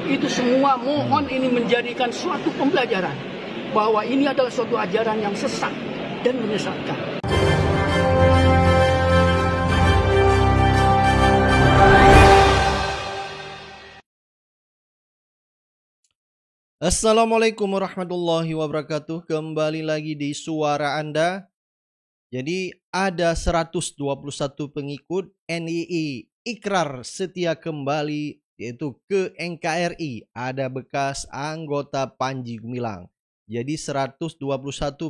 Itu semua mohon ini menjadikan suatu pembelajaran bahwa ini adalah suatu ajaran yang sesat dan menyesatkan. Assalamualaikum warahmatullahi wabarakatuh. Kembali lagi di suara Anda. Jadi ada 121 pengikut NII ikrar setia kembali yaitu ke NKRI. Ada bekas anggota Panji Gumilang. Jadi 121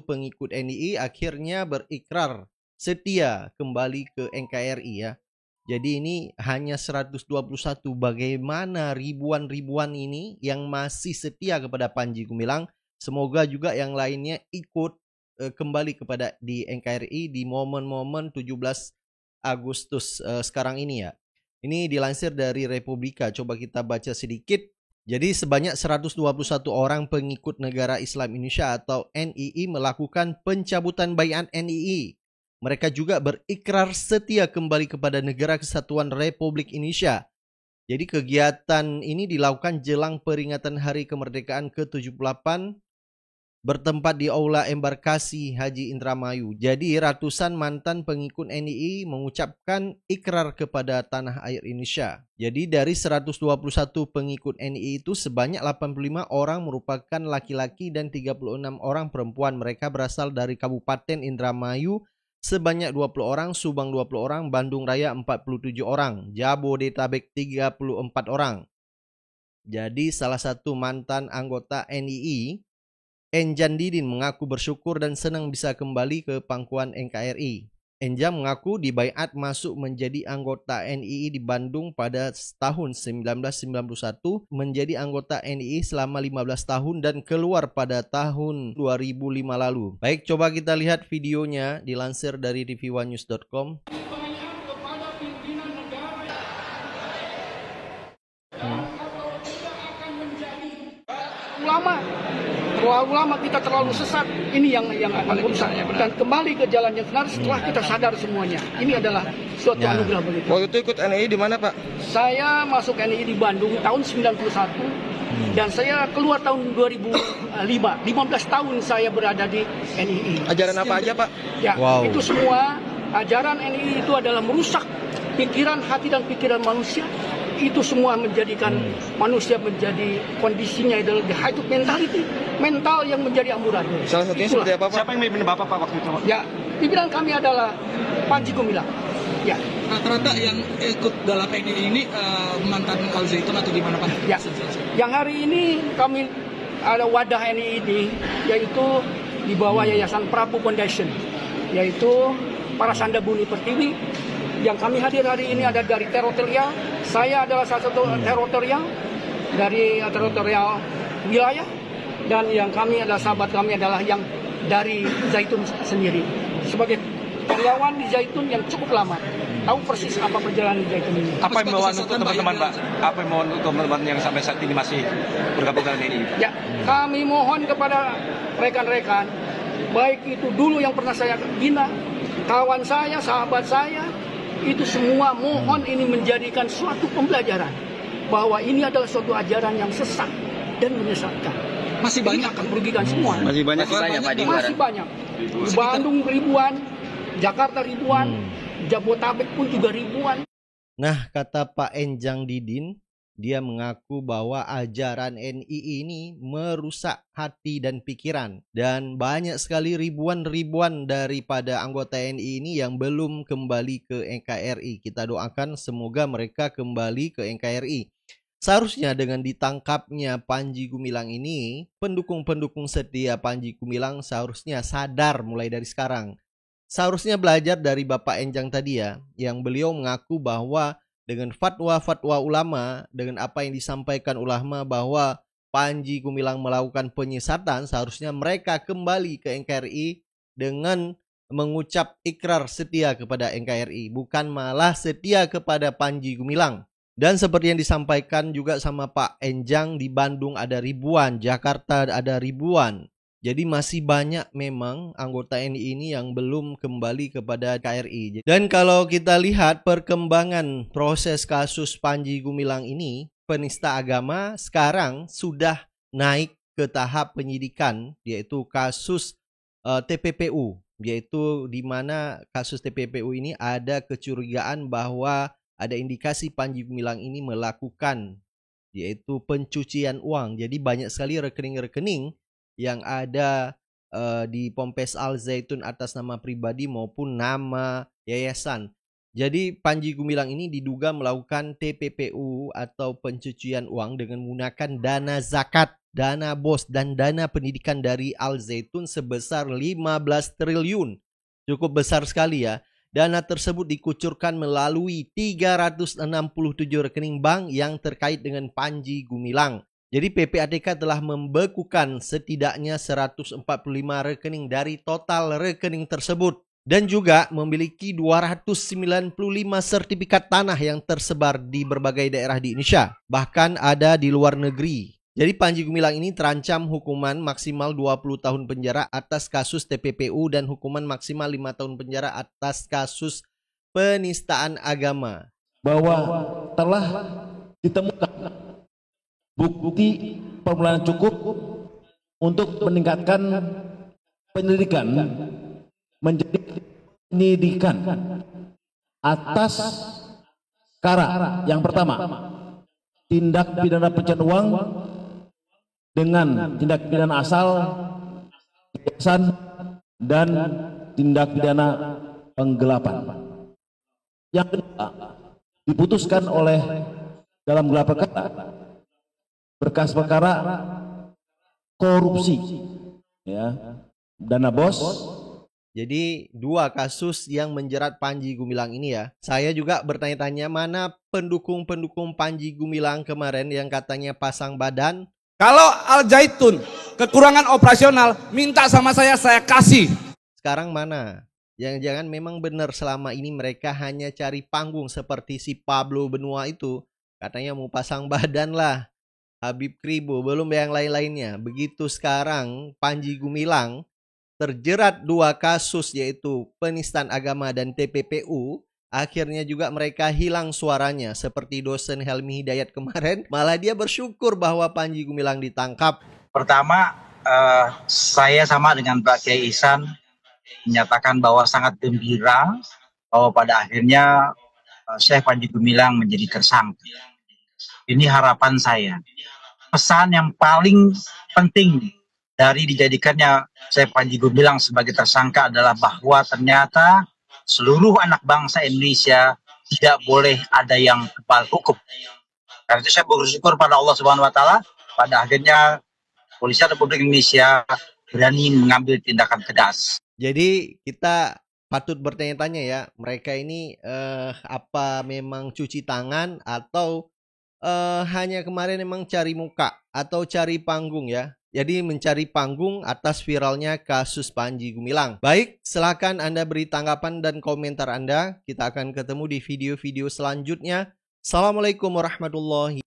pengikut NII akhirnya berikrar setia kembali ke NKRI ya. Jadi ini hanya 121, bagaimana ribuan-ribuan ini yang masih setia kepada Panji Gumilang. Semoga juga yang lainnya ikut kembali kepada di NKRI di momen-momen 17 Agustus sekarang ini ya. Ini dilansir dari Republika, coba kita baca sedikit. Jadi sebanyak 121 orang pengikut Negara Islam Indonesia atau NII melakukan pencabutan baiat NII. Mereka juga berikrar setia kembali kepada Negara Kesatuan Republik Indonesia. Jadi kegiatan ini dilakukan jelang peringatan Hari Kemerdekaan ke-78 bertempat di Aula Embarkasi Haji Indramayu. Jadi ratusan mantan pengikut NII mengucapkan ikrar kepada tanah air Indonesia. Jadi dari 121 pengikut NII itu sebanyak 85 orang merupakan laki-laki dan 36 orang perempuan. Mereka berasal dari Kabupaten Indramayu sebanyak 20 orang, Subang 20 orang, Bandung Raya 47 orang, Jabodetabek 34 orang. Jadi salah satu mantan anggota NII, Enjan Didin, mengaku bersyukur dan senang bisa kembali ke pangkuan NKRI. Enjan mengaku dibaiat masuk menjadi anggota NII di Bandung pada tahun 1991, menjadi anggota NII selama 15 tahun dan keluar pada tahun 2005 lalu. Baik, coba kita lihat videonya dilansir dari tv1news.com. Terlalu lama kita terlalu sesat, ini yang akan rusak dan kembali ke jalan yang benar setelah kita sadar semuanya. Ini adalah suatu anugerah begitu. Waktu itu ikut NII di mana, Pak? Saya masuk NII di Bandung tahun 91 dan saya keluar tahun 2005. 15 tahun saya berada di NII. Ajaran apa aja, Pak? Ya, itu semua ajaran NII itu adalah merusak pikiran, hati dan pikiran manusia. Itu semua menjadikan manusia menjadi kondisinya adalah the high mentality, mental yang menjadi amburadul. Salah satunya seperti apa, Pak? Siapa yang memimpin Bapak, Pak, waktu itu? Ya, pimpinan kami adalah Panji Gumilang. Ya. Rata-rata yang ikut dalam NII ini mantan Al Zaitun atau gimana, Pak? Ya. Yang hari ini kami ada wadah NII ini, yaitu di bawah Yayasan Prabu Foundation, yaitu para Sanda Buni Pertiwi. Yang kami hadir hari ini ada dari teritorial. Saya adalah salah satu teritorial dari teritorial wilayah, dan yang kami adalah sahabat kami adalah yang dari Zaitun sendiri. Sebagai karyawan di Zaitun yang cukup lama, tahu persis apa perjalanan di Zaitun ini. Apa yang mohon untuk teman-teman, Pak? Apa yang mohon untuk teman-teman yang sampai saat ini masih bergabung dengan NII? Ya, kami mohon kepada rekan-rekan, baik itu dulu yang pernah saya bina, kawan saya, sahabat saya, itu semua mohon ini menjadikan suatu pembelajaran bahwa ini adalah suatu ajaran yang sesat dan menyesatkan. Masih banyak akan merugikan semua. Masih banyak, Pak. Masih banyak. Di Bandung ribuan, Jakarta ribuan, Jabodetabek pun juga ribuan. Nah, kata Pak Enjan Didin, dia mengaku bahwa ajaran NII ini merusak hati dan pikiran. Dan banyak sekali ribuan-ribuan daripada anggota NII ini yang belum kembali ke NKRI. Kita doakan semoga mereka kembali ke NKRI. Seharusnya dengan ditangkapnya Panji Gumilang ini, pendukung-pendukung setia Panji Gumilang seharusnya sadar mulai dari sekarang. Seharusnya belajar dari Bapak Enjang tadi ya, yang beliau mengaku bahwa dengan fatwa-fatwa ulama, dengan apa yang disampaikan ulama bahwa Panji Gumilang melakukan penyesatan, seharusnya mereka kembali ke NKRI dengan mengucap ikrar setia kepada NKRI, bukan malah setia kepada Panji Gumilang. Dan seperti yang disampaikan juga sama Pak Enjang, di Bandung ada ribuan, Jakarta ada ribuan. Jadi masih banyak memang anggota NII ini yang belum kembali kepada KRI. Dan kalau kita lihat perkembangan proses kasus Panji Gumilang ini, penista agama sekarang sudah naik ke tahap penyidikan, yaitu kasus TPPU, yaitu di mana kasus TPPU ini ada kecurigaan bahwa ada indikasi Panji Gumilang ini melakukan yaitu pencucian uang. Jadi banyak sekali rekening-rekening yang ada di Ponpes Al Zaitun atas nama pribadi maupun nama yayasan. Jadi Panji Gumilang ini diduga melakukan TPPU atau pencucian uang dengan menggunakan dana zakat, dana BOS, dan dana pendidikan dari Al Zaitun sebesar 15 triliun. Cukup besar sekali ya. Dana tersebut dikucurkan melalui 367 rekening bank yang terkait dengan Panji Gumilang. Jadi PPATK telah membekukan setidaknya 145 rekening dari total rekening tersebut. Dan juga memiliki 295 sertifikat tanah yang tersebar di berbagai daerah di Indonesia. Bahkan ada di luar negeri. Jadi Panji Gumilang ini terancam hukuman maksimal 20 tahun penjara atas kasus TPPU dan hukuman maksimal 5 tahun penjara atas kasus penistaan agama. Bahwa telah ditemukan bukti permulaan cukup untuk meningkatkan penyelidikan menjadi penyidikan atas perkara yang pertama, tindak pidana pencucian uang dengan tindak pidana asal, yayasan, dan tindak pidana penggelapan. Yang kedua, diputuskan oleh dalam gelar perkara berkas perkara korupsi, ya, dana BOS. Jadi dua kasus yang menjerat Panji Gumilang ini ya. Saya juga bertanya-tanya mana pendukung-pendukung Panji Gumilang kemarin yang katanya pasang badan. Kalau Al Zaitun kekurangan operasional, minta sama saya kasih. Sekarang mana? Jangan-jangan memang benar selama ini mereka hanya cari panggung seperti si Pablo Benua itu. Katanya mau pasang badan lah. Habib Kribo, belum yang lain-lainnya. Begitu sekarang Panji Gumilang terjerat dua kasus yaitu penistaan agama dan TPPU, akhirnya juga mereka hilang suaranya seperti dosen Helmi Hidayat kemarin. Malah dia bersyukur bahwa Panji Gumilang ditangkap. Pertama, saya sama dengan Pak Kiai Ihsan menyatakan bahwa sangat gembira bahwa pada akhirnya Syekh Panji Gumilang menjadi tersangka. Ini harapan saya. Pesan yang paling penting dari dijadikannya Syekh Panji Gumilang sebagai tersangka adalah bahwa ternyata seluruh anak bangsa Indonesia tidak boleh ada yang kebal hukum. Karena itu saya bersyukur pada Allah Subhanahu wa taala pada akhirnya Polisi Republik Indonesia berani mengambil tindakan tegas. Jadi kita patut bertanya-tanya ya, mereka ini apa memang cuci tangan atau hanya kemarin memang cari muka atau cari panggung ya. Jadi mencari panggung atas viralnya kasus Panji Gumilang. Baik, silakan Anda beri tanggapan dan komentar Anda. Kita akan ketemu di video-video selanjutnya. Assalamualaikum warahmatullahi wabarakatuh.